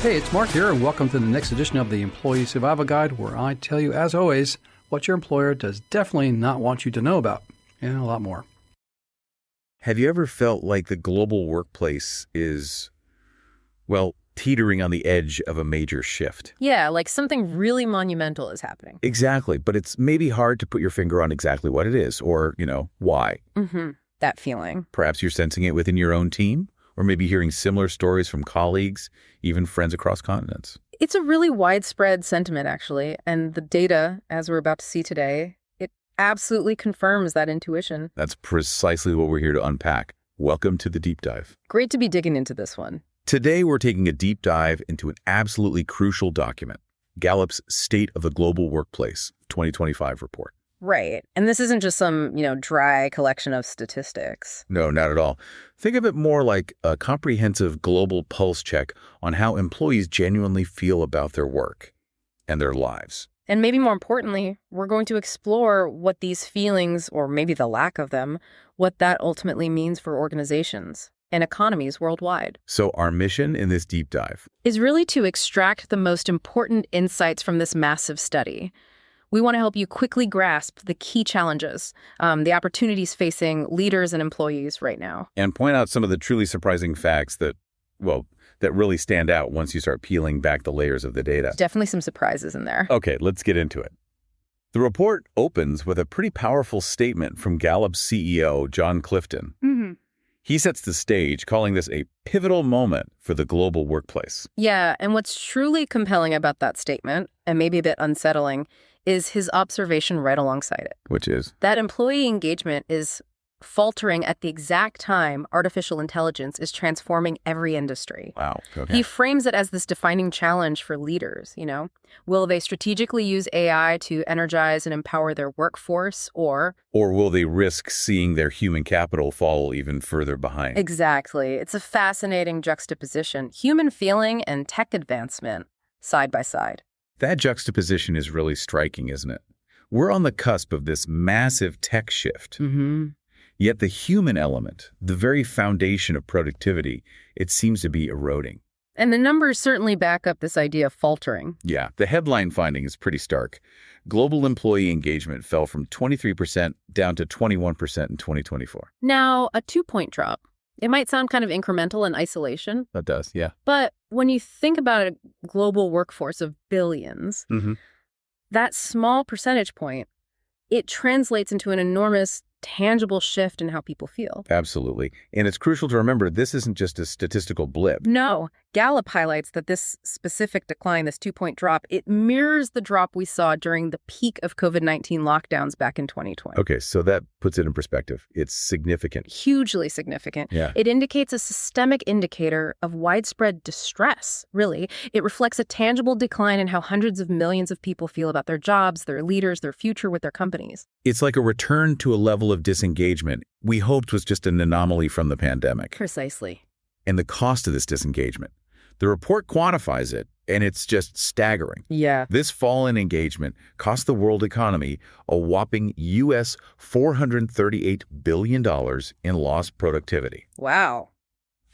Hey, it's Mark here, and welcome to the next edition of the Employee Survival Guide, where I tell you, as always, what your employer does definitely not want you to know about, and a lot more. Have you ever felt like the global workplace is, well, teetering on the edge of a major shift? Yeah, like something really monumental is happening. Exactly, but it's maybe hard to put your finger on exactly what it is or, why. That feeling. Perhaps you're sensing it within your own team, or maybe hearing similar stories from colleagues, even friends across continents. It's a really widespread sentiment, actually, and the data, as we're about to see today, it absolutely confirms that intuition. That's precisely what we're here to unpack. Welcome to the Deep Dive. Great to be digging into this one. Today, we're taking a deep dive into an absolutely crucial document, Gallup's State of the Global Workplace 2025 report. Right. And this isn't just some, dry collection of statistics. No, not at all. Think of it more like a comprehensive global pulse check on how employees genuinely feel about their work and their lives. And maybe more importantly, we're going to explore what these feelings, or maybe the lack of them, what that ultimately means for organizations and economies worldwide. So our mission in this deep dive is really to extract the most important insights from this massive study. We want to help you quickly grasp the key challenges, the opportunities facing leaders and employees right now. And point out some of the truly surprising facts that really stand out once you start peeling back the layers of the data. Definitely some surprises in there. Okay, let's get into it. The report opens with a pretty powerful statement from Gallup's CEO, John Clifton. He sets the stage, calling this a pivotal moment for the global workplace. Yeah, and what's truly compelling about that statement, and maybe a bit unsettling, is his observation right alongside it. Which is? That employee engagement is faltering at the exact time artificial intelligence is transforming every industry. Wow. Okay. He frames it as this defining challenge for leaders, Will they strategically use AI to energize and empower their workforce, or will they risk seeing their human capital fall even further behind? Exactly. It's a fascinating juxtaposition. Human feeling and tech advancement side by side. That juxtaposition is really striking, isn't it? We're on the cusp of this massive tech shift. Yet the human element, the very foundation of productivity, it seems to be eroding. And the numbers certainly back up this idea of faltering. Yeah, the headline finding is pretty stark. Global employee engagement fell from 23% down to 21% in 2024. Now, a 2-point drop. It might sound kind of incremental in isolation. That does, yeah. But when you think about a global workforce of billions, that small percentage point, it translates into an enormous tangible shift in how people feel. Absolutely. And it's crucial to remember this isn't just a statistical blip. No. Gallup highlights that this specific decline, this 2-point drop, it mirrors the drop we saw during the peak of COVID-19 lockdowns back in 2020. Okay, so that puts it in perspective. It's significant. Hugely significant. Yeah. It indicates a systemic indicator of widespread distress, really. It reflects a tangible decline in how hundreds of millions of people feel about their jobs, their leaders, their future with their companies. It's like a return to a level of disengagement we hoped was just an anomaly from the pandemic. Precisely. And the cost of this disengagement. The report quantifies it, and it's just staggering. Yeah. This fall in engagement cost the world economy a whopping U.S. $438 billion in lost productivity. Wow.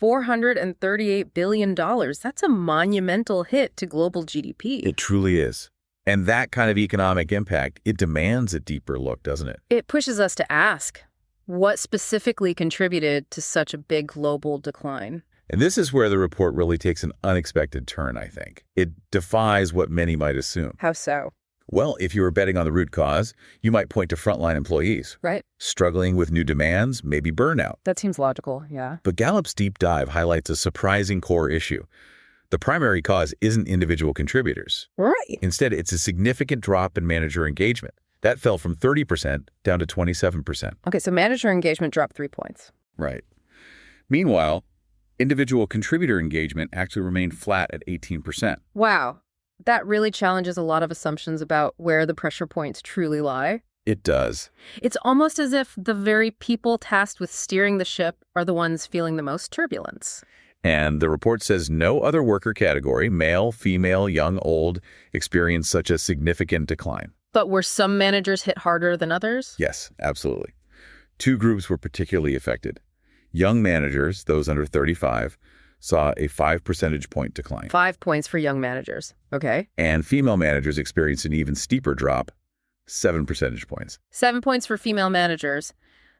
$438 billion. That's a monumental hit to global GDP. It truly is. And that kind of economic impact, it demands a deeper look, doesn't it? It pushes us to ask, what specifically contributed to such a big global decline? And this is where the report really takes an unexpected turn, I think. It defies what many might assume. How so? Well, if you were betting on the root cause, you might point to frontline employees. Right. Struggling with new demands, maybe burnout. That seems logical, yeah. But Gallup's deep dive highlights a surprising core issue. The primary cause isn't individual contributors. Right. Instead, it's a significant drop in manager engagement. That fell from 30% down to 27%. Okay, so manager engagement dropped 3 points. Right. Meanwhile, individual contributor engagement actually remained flat at 18%. Wow. That really challenges a lot of assumptions about where the pressure points truly lie. It does. It's almost as if the very people tasked with steering the ship are the ones feeling the most turbulence. And the report says no other worker category, male, female, young, old, experienced such a significant decline. But were some managers hit harder than others? Yes, absolutely. Two groups were particularly affected. Young managers, those under 35, saw a 5 percentage point decline. 5 points for young managers. Okay. And female managers experienced an even steeper drop, 7 percentage points. 7 points for female managers.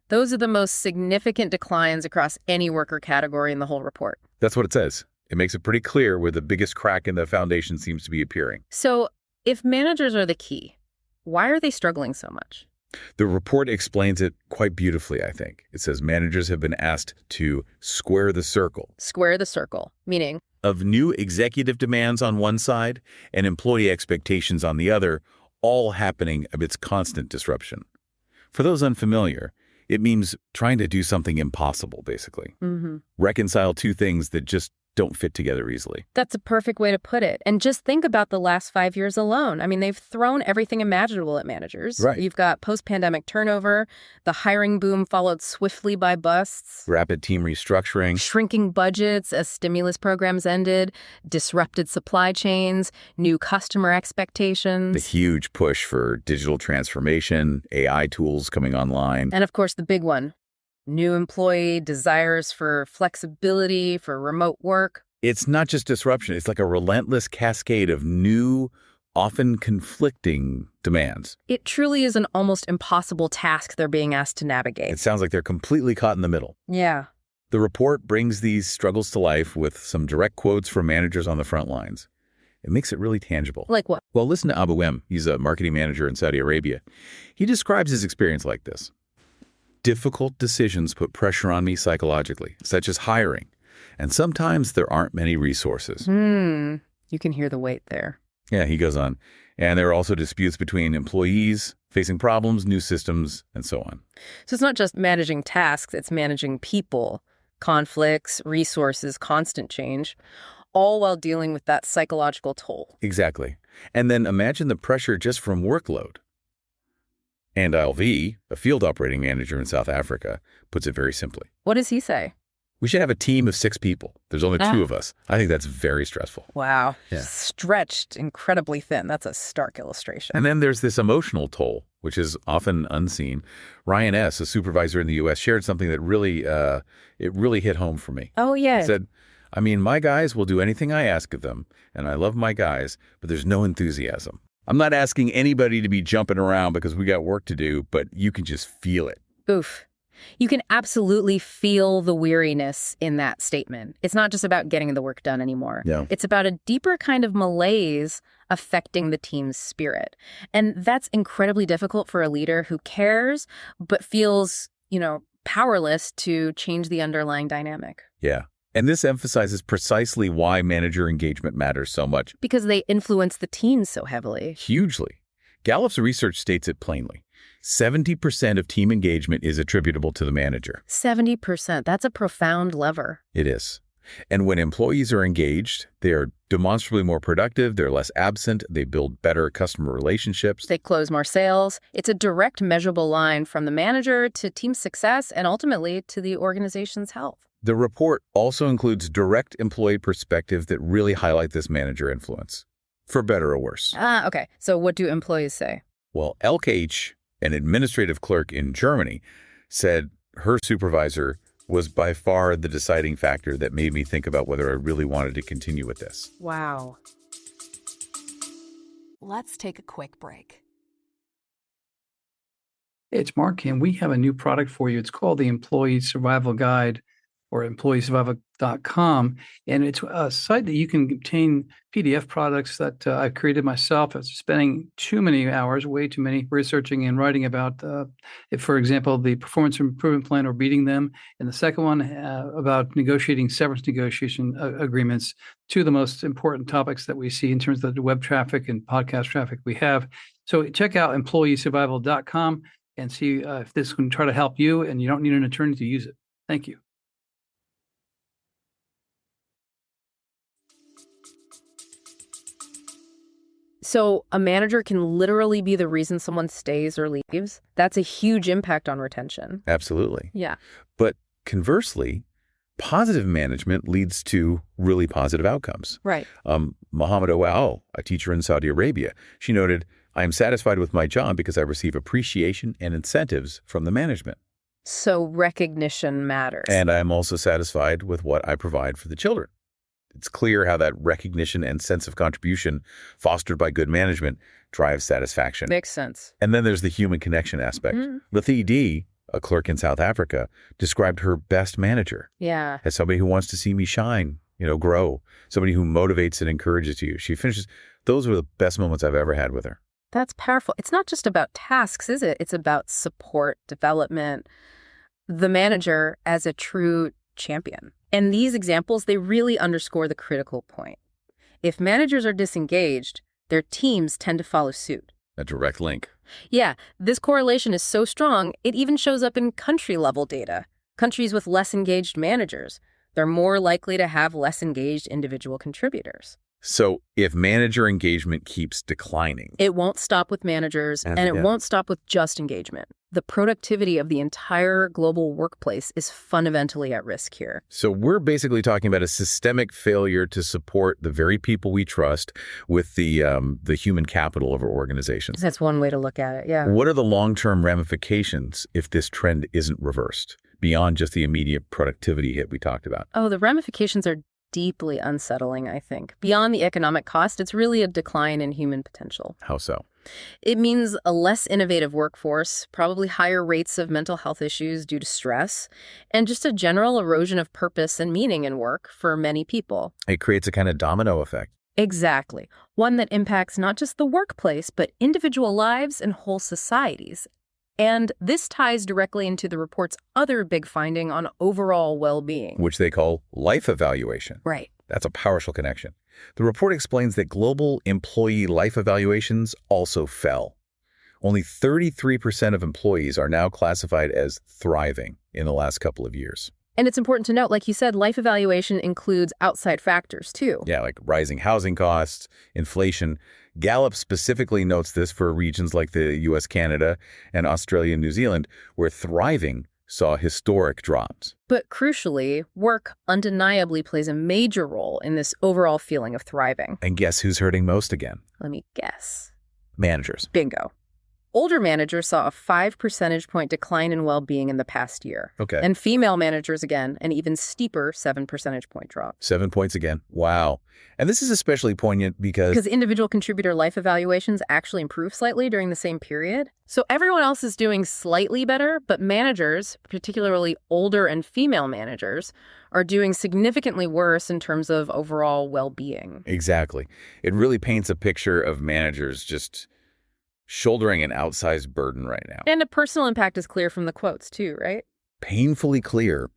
Those are the most significant declines across any worker category in the whole report. That's what it says. It makes it pretty clear where the biggest crack in the foundation seems to be appearing. So if managers are the key, why are they struggling so much? The report explains it quite beautifully, I think. It says managers have been asked to square the circle. Square the circle, meaning? Of new executive demands on one side and employee expectations on the other, all happening amidst constant disruption. For those unfamiliar, it means trying to do something impossible, basically. Reconcile two things that just don't fit together easily. That's a perfect way to put it. And just think about the last 5 years alone. I mean, they've thrown everything imaginable at managers. Right. You've got post-pandemic turnover, the hiring boom followed swiftly by busts, Rapid team restructuring. shrinking budgets as stimulus programs ended, disrupted supply chains, new customer expectations. The huge push for digital transformation, AI tools coming online. And of course, the big one, new employee desires for flexibility, for remote work. It's not just disruption. It's like a relentless cascade of new, often conflicting demands. It truly is an almost impossible task they're being asked to navigate. It sounds like they're completely caught in the middle. Yeah. The report brings these struggles to life with some direct quotes from managers on the front lines. It makes it really tangible. Like what? Well, listen to Abu M. He's a marketing manager in Saudi Arabia. He describes his experience like this. Difficult decisions put pressure on me psychologically, such as hiring. And sometimes there aren't many resources. You can hear the weight there. Yeah, he goes on. And there are also disputes between employees, facing problems, new systems, and so on. So it's not just managing tasks, it's managing people, conflicts, resources, constant change, all while dealing with that psychological toll. Exactly. And then imagine the pressure just from workload. And LV, a field operating manager in South Africa, puts it very simply. What does he say? We should have a team of 6 people. There's only 2 of us. I think that's very stressful. Wow. Yeah. Stretched incredibly thin. That's a stark illustration. And then there's this emotional toll, which is often unseen. Ryan S., a supervisor in the U.S., shared something that really hit home for me. Oh, yeah. He said, I mean, my guys will do anything I ask of them, and I love my guys, but there's no enthusiasm. I'm not asking anybody to be jumping around because we got work to do, but you can just feel it. Oof. You can absolutely feel the weariness in that statement. It's not just about getting the work done anymore. Yeah. It's about a deeper kind of malaise affecting the team's spirit. And that's incredibly difficult for a leader who cares but feels, powerless to change the underlying dynamic. Yeah. And this emphasizes precisely why manager engagement matters so much. Because they influence the teams so heavily. Hugely. Gallup's research states it plainly. 70% of team engagement is attributable to the manager. 70%. That's a profound lever. It is. And when employees are engaged, they are demonstrably more productive, they're less absent, they build better customer relationships. They close more sales. It's a direct measurable line from the manager to team success and ultimately to the organization's health. The report also includes direct employee perspectives that really highlight this manager influence, for better or worse. Okay. So what do employees say? Well, Elke, an administrative clerk in Germany, said her supervisor was by far the deciding factor that made me think about whether I really wanted to continue with this. Wow. Let's take a quick break. Hey, it's Mark, and we have a new product for you. It's called the Employee Survival Guide, or employeesurvival.com. And it's a site that you can obtain PDF products that I've created myself. After spending too many hours, way too many, researching and writing about, if, for example, the performance improvement plan or beating them. And the second one about negotiating severance negotiation agreements, 2 of the most important topics that we see in terms of the web traffic and podcast traffic we have. So check out employeesurvival.com and see if this can try to help you, and you don't need an attorney to use it. Thank you. So a manager can literally be the reason someone stays or leaves. That's a huge impact on retention. Absolutely. Yeah. But conversely, positive management leads to really positive outcomes. Right. Mohammed Awal, a teacher in Saudi Arabia, she noted, I am satisfied with my job because I receive appreciation and incentives from the management. So recognition matters. And I am also satisfied with what I provide for the children. It's clear how that recognition and sense of contribution fostered by good management drives satisfaction. Makes sense. And then there's the human connection aspect. Lethe D, a clerk in South Africa, described her best manager Yeah. as somebody who wants to see me shine, grow, somebody who motivates and encourages you. She finishes, those were the best moments I've ever had with her. That's powerful. It's not just about tasks, is it? It's about support, development, the manager as a true champion. And these examples, they really underscore the critical point. If managers are disengaged, their teams tend to follow suit. A direct link. Yeah, this correlation is so strong, it even shows up in country-level data. Countries with less engaged managers, they're more likely to have less engaged individual contributors. So if manager engagement keeps declining, It won't stop with managers, and it won't stop with just engagement. The productivity of the entire global workplace is fundamentally at risk here. so we're basically talking about a systemic failure to support the very people we trust with the human capital of our organizations. That's one way to look at it, yeah. What are the long-term ramifications if this trend isn't reversed, beyond just the immediate productivity hit we talked about? Oh, the ramifications are deeply unsettling, I think. Beyond the economic cost, it's really a decline in human potential. How so? It means a less innovative workforce, probably higher rates of mental health issues due to stress, and just a general erosion of purpose and meaning in work for many people. It creates a kind of domino effect. Exactly. One that impacts not just the workplace, but individual lives and whole societies. And this ties directly into the report's other big finding on overall well-being. Which they call life evaluation. Right. That's a powerful connection. The report explains that global employee life evaluations also fell. Only 33% of employees are now classified as thriving in the last couple of years. And it's important to note, like you said, life evaluation includes outside factors, too. Yeah, like rising housing costs, inflation. Gallup specifically notes this for regions like the U.S., Canada, and Australia and New Zealand, where thriving saw historic drops. But crucially, work undeniably plays a major role in this overall feeling of thriving. And guess who's hurting most again? Let me guess. Managers. Bingo. Older managers saw a 5 percentage point decline in well-being in the past year. Okay. And female managers, again, an even steeper 7 percentage point drop. 7 points again. Wow. And this is especially poignant because individual contributor life evaluations actually improve slightly during the same period. So everyone else is doing slightly better, but managers, particularly older and female managers, are doing significantly worse in terms of overall well-being. Exactly. It really paints a picture of managers just shouldering an outsized burden right now. And a personal impact is clear from the quotes too, right? Painfully clear.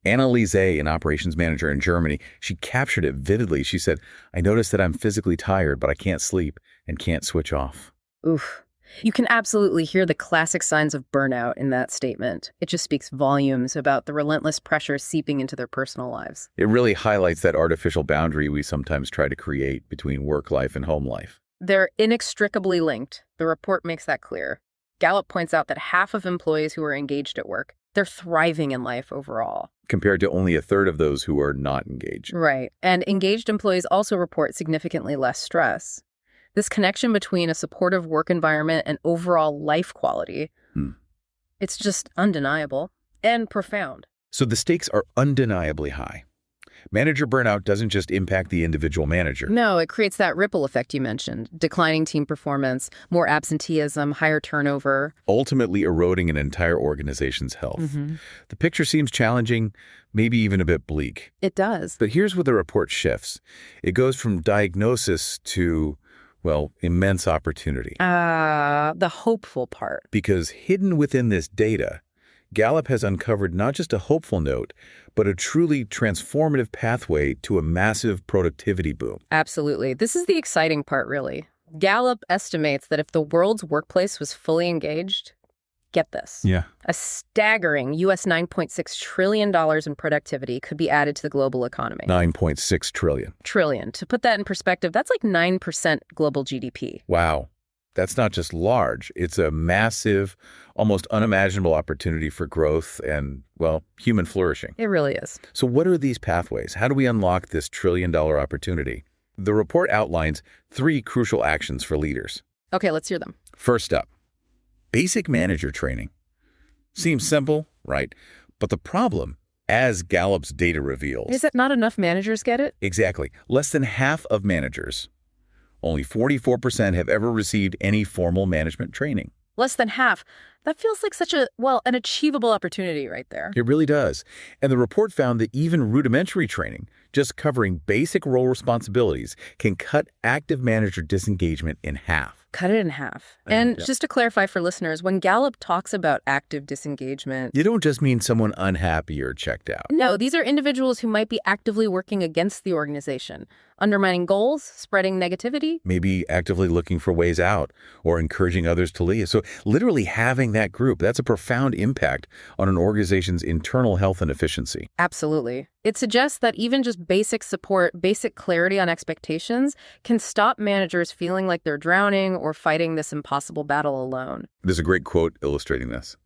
Annalise, an operations manager in Germany, she captured it vividly. She said, "I noticed that I'm physically tired, but I can't sleep and can't switch off." Oof. You can absolutely hear the classic signs of burnout in that statement. It just speaks volumes about the relentless pressure seeping into their personal lives. It really highlights that artificial boundary we sometimes try to create between work life and home life. They're inextricably linked. The report makes that clear. Gallup points out that half of employees who are engaged at work, they're thriving in life overall. Compared to only a third of those who are not engaged. Right. And engaged employees also report significantly less stress. This connection between a supportive work environment and overall life quality, it's just undeniable and profound. So the stakes are undeniably high. Manager burnout doesn't just impact the individual manager. No, it creates that ripple effect you mentioned. Declining team performance, more absenteeism, higher turnover. Ultimately eroding an entire organization's health. The picture seems challenging, maybe even a bit bleak. It does. But here's where the report shifts. It goes from diagnosis to, well, immense opportunity. The hopeful part. Because hidden within this data, Gallup has uncovered not just a hopeful note, but a truly transformative pathway to a massive productivity boom. Absolutely. This is the exciting part, really. Gallup estimates that if the world's workplace was fully engaged, get this, a staggering U.S. $9.6 trillion in productivity could be added to the global economy. 9.6 trillion. Trillion. To put that in perspective, that's like 9% global GDP. Wow. That's not just large. It's a massive, almost unimaginable opportunity for growth and, well, human flourishing. It really is. So what are these pathways? How do we unlock this trillion-dollar opportunity? The report outlines 3 crucial actions for leaders. Okay, let's hear them. First up, basic manager training. Seems simple, right? But the problem, as Gallup's data reveals. Is it not enough managers get it? Exactly. Less than half of managers, only 44%, have ever received any formal management training. Less than half. That feels like such an achievable opportunity right there. It really does. And the report found that even rudimentary training, just covering basic role responsibilities, can cut active manager disengagement in half. Cut it in half. And just to clarify for listeners, when Gallup talks about active disengagement, You don't just mean someone unhappy or checked out. no, these are individuals who might be actively working against the organization, undermining goals, spreading negativity. Maybe actively looking for ways out or encouraging others to leave. So literally having that group, that's a profound impact on an organization's internal health and efficiency. Absolutely. It suggests that even just basic support, basic clarity on expectations can stop managers feeling like they're drowning or fighting this impossible battle alone. There's a great quote illustrating this.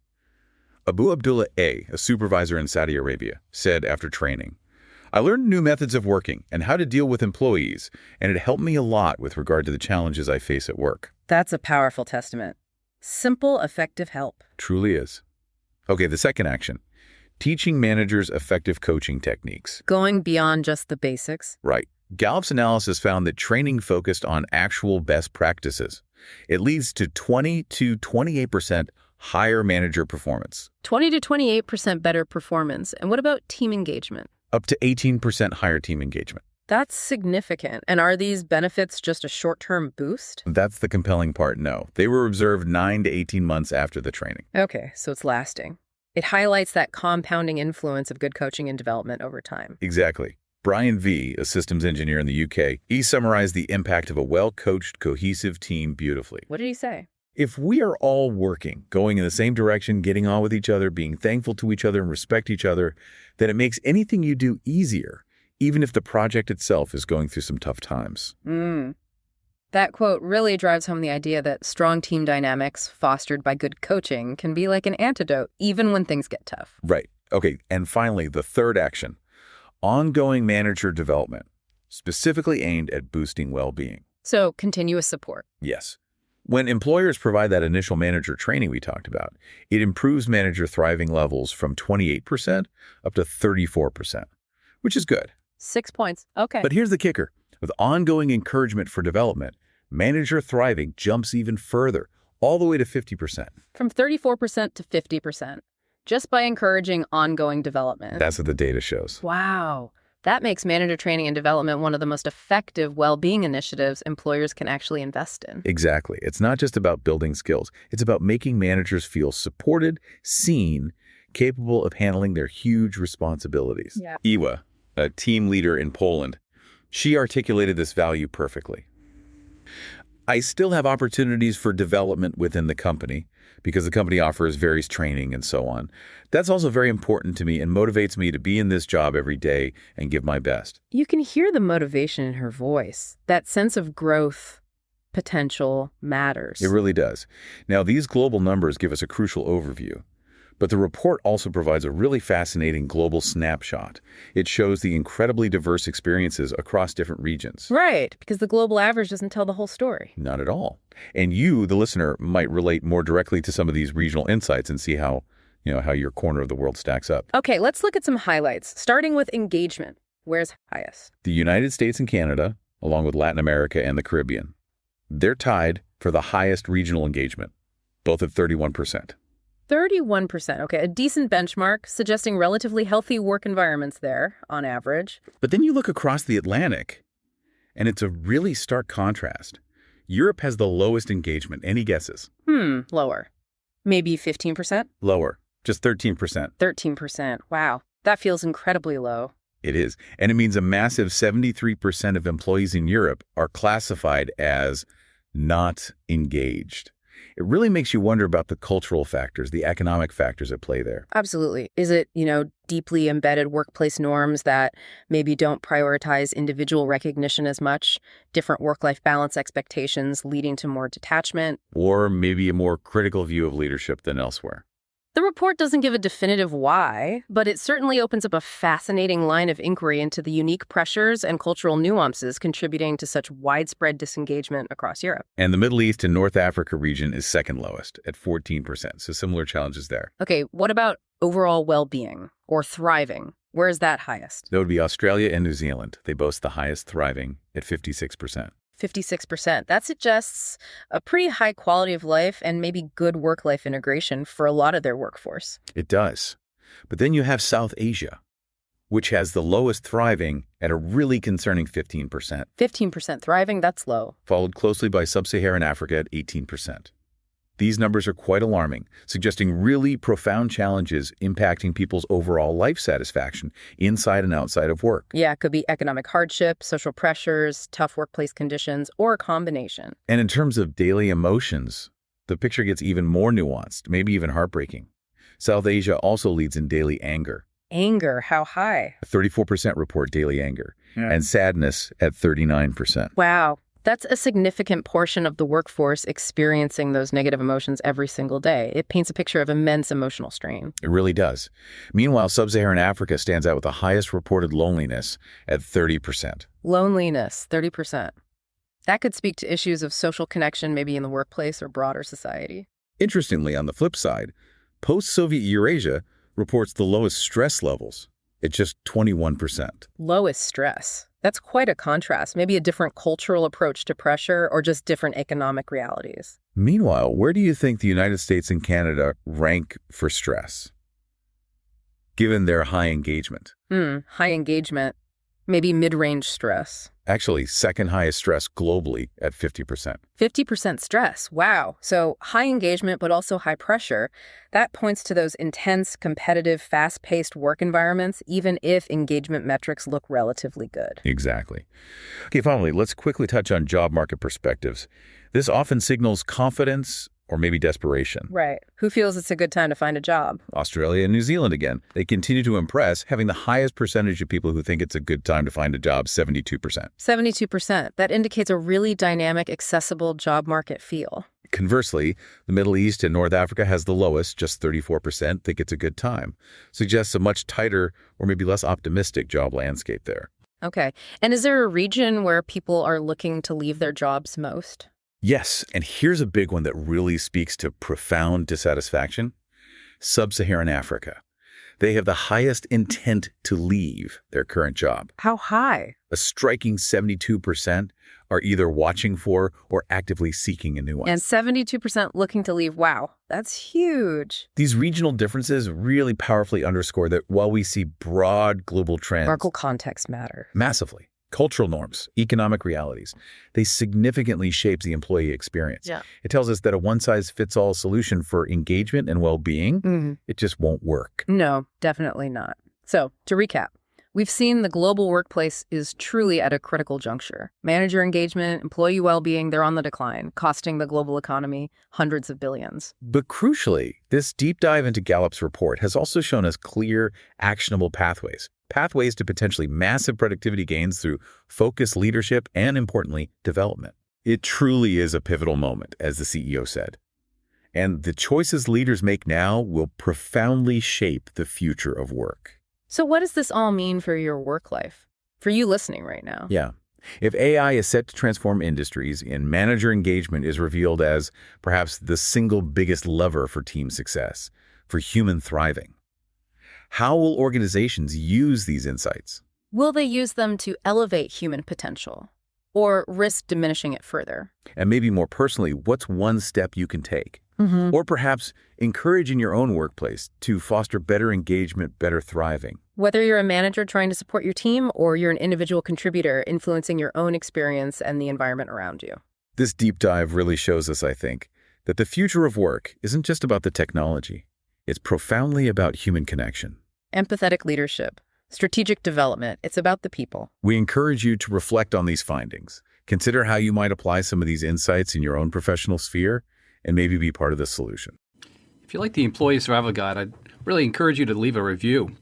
Abu Abdullah A supervisor in Saudi Arabia, said after training, "I learned new methods of working and how to deal with employees, and it helped me a lot with regard to the challenges I face at work." That's a powerful testament. Simple, effective help. Truly is. Okay, the second action. Teaching managers effective coaching techniques. Going beyond just the basics. Right. Gallup's analysis found that training focused on actual best practices. It leads to 20 to 28% higher manager performance. 20 to 28% better performance. And what about team engagement? Up to 18% higher team engagement. That's significant. And are these benefits just a short-term boost? That's the compelling part, no. They were observed 9 to 18 months after the training. Okay, so it's lasting. It highlights that compounding influence of good coaching and development over time. Exactly. Brian V., a systems engineer in the UK, he summarized the impact of a well-coached, cohesive team beautifully. What did he say? If we are all working, going in the same direction, getting on with each other, being thankful to each other and respect each other, then it makes anything you do easier, even if the project itself is going through some tough times. That quote really drives home the idea that strong team dynamics fostered by good coaching can be like an antidote, even when things get tough. Right. Okay, and finally, the third action. Ongoing manager development, specifically aimed at boosting well-being. So, continuous support. Yes. When employers provide that initial manager training we talked about, it improves manager thriving levels from 28% up to 34%, which is good. 6 points. Okay. But here's the kicker. With ongoing encouragement for development, manager thriving jumps even further, all the way to 50%. From 34% to 50%, just by encouraging ongoing development. That's what the data shows. Wow. That makes manager training and development one of the most effective well-being initiatives employers can actually invest in. Exactly. It's not just about building skills. It's about making managers feel supported, seen, capable of handling their huge responsibilities. Yeah. Iwa, a team leader in Poland, she articulated this value perfectly. "I still have opportunities for development within the company because the company offers various training and so on. That's also very important to me and motivates me to be in this job every day and give my best." You can hear the motivation in her voice. That sense of growth, potential matters. It really does. Now, these global numbers give us a crucial overview. But the report also provides a really fascinating global snapshot. It shows the incredibly diverse experiences across different regions. Right, because the global average doesn't tell the whole story. Not at all. And you, the listener, might relate more directly to some of these regional insights and see how your corner of the world stacks up. Okay, let's look at some highlights, starting with engagement. Where's highest? The United States and Canada, along with Latin America and the Caribbean, they're tied for the highest regional engagement, both at 31%. 31%. Okay, a decent benchmark, suggesting relatively healthy work environments there, on average. But then you look across the Atlantic, and it's a really stark contrast. Europe has the lowest engagement. Any guesses? Lower. Maybe 15%? Lower, just 13%. 13%. Wow, that feels incredibly low. It is, and it means a massive 73% of employees in Europe are classified as not engaged. It really makes you wonder about the cultural factors, the economic factors at play there. Absolutely. Is it, deeply embedded workplace norms that maybe don't prioritize individual recognition as much, different work-life balance expectations leading to more detachment? Or maybe a more critical view of leadership than elsewhere. The report doesn't give a definitive why, but it certainly opens up a fascinating line of inquiry into the unique pressures and cultural nuances contributing to such widespread disengagement across Europe. And the Middle East and North Africa region is second lowest at 14%, so similar challenges there. Okay, what about overall well-being? or thriving? Where is that highest? That would be Australia and New Zealand. They boast the highest thriving at 56%. 56%. That suggests a pretty high quality of life and maybe good work-life integration for a lot of their workforce. It does. But then you have South Asia, which has the lowest thriving at a really concerning 15%. 15% thriving, that's low. Followed closely by Sub-Saharan Africa at 18%. These numbers are quite alarming, suggesting really profound challenges impacting people's overall life satisfaction inside and outside of work. Yeah, it could be economic hardship, social pressures, tough workplace conditions, or a combination. And in terms of daily emotions, the picture gets even more nuanced, maybe even heartbreaking. South Asia also leads in daily anger. Anger, how high? 34% report daily anger, and sadness at 39%. Wow. That's a significant portion of the workforce experiencing those negative emotions every single day. It paints a picture of immense emotional strain. It really does. Meanwhile, Sub-Saharan Africa stands out with the highest reported loneliness at 30%. Loneliness, 30%. That could speak to issues of social connection, maybe in the workplace or broader society. Interestingly, on the flip side, post-Soviet Eurasia reports the lowest stress levels at just 21%. Lowest stress. That's quite a contrast, maybe a different cultural approach to pressure or just different economic realities. Meanwhile, where do you think the United States and Canada rank for stress, given their high engagement? High engagement, maybe mid-range stress. Actually, second highest stress globally at 50%. 50% stress, wow. So high engagement, but also high pressure. That points to those intense, competitive, fast-paced work environments, even if engagement metrics look relatively good. Exactly. Okay, finally, let's quickly touch on job market perspectives. This often signals confidence or maybe desperation. Right. Who feels it's a good time to find a job? Australia and New Zealand again. They continue to impress, having the highest percentage of people who think it's a good time to find a job, 72%. 72%. That indicates a really dynamic, accessible job market feel. Conversely, the Middle East and North Africa has the lowest, just 34%, think it's a good time. Suggests a much tighter or maybe less optimistic job landscape there. Okay. And is there a region where people are looking to leave their jobs most? Yes, and here's a big one that really speaks to profound dissatisfaction. Sub-Saharan Africa. They have the highest intent to leave their current job. How high? A striking 72% are either watching for or actively seeking a new one. And 72% looking to leave. Wow, that's huge. These regional differences really powerfully underscore that while we see broad global trends, Local context matter. massively, cultural norms, economic realities, they significantly shape the employee experience. Yeah. It tells us that a one-size-fits-all solution for engagement and well-being, it just won't work. No, definitely not. So, to recap, we've seen the global workplace is truly at a critical juncture. Manager engagement, employee well-being, they're on the decline, costing the global economy hundreds of billions. But crucially, this deep dive into Gallup's report has also shown us clear, actionable pathways to potentially massive productivity gains through focused leadership and, importantly, development. It truly is a pivotal moment, as the CEO said. And the choices leaders make now will profoundly shape the future of work. So what does this all mean for your work life? For you listening right now? Yeah. If AI is set to transform industries and manager engagement is revealed as perhaps the single biggest lever for team success, for human thriving, how will organizations use these insights? Will they use them to elevate human potential or risk diminishing it further? And maybe more personally, what's one step you can take? Or perhaps encourage in your own workplace to foster better engagement, better thriving. Whether you're a manager trying to support your team or you're an individual contributor influencing your own experience and the environment around you. This deep dive really shows us, I think, that the future of work isn't just about the technology. It's profoundly about human connection. Empathetic leadership, strategic development, it's about the people. We encourage you to reflect on these findings. Consider how you might apply some of these insights in your own professional sphere and maybe be part of the solution. If you like the Employee Survival Guide, I'd really encourage you to leave a review.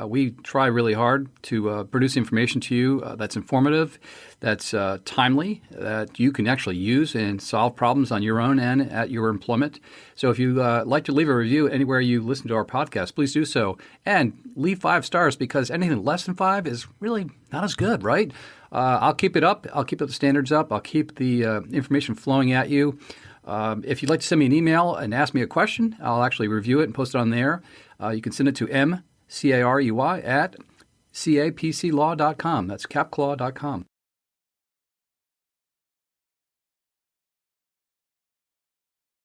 We try really hard to produce information to you that's informative, that's timely, that you can actually use and solve problems on your own and at your employment. So if you'd like to leave a review anywhere you listen to our podcast, please do so. And leave 5 stars, because anything less than 5 is really not as good, right? I'll keep it up. I'll keep the standards up. I'll keep the information flowing at you. If you'd like to send me an email and ask me a question, I'll actually review it and post it on there. You can send it to Carey, at capclaw.com. That's capclaw.com.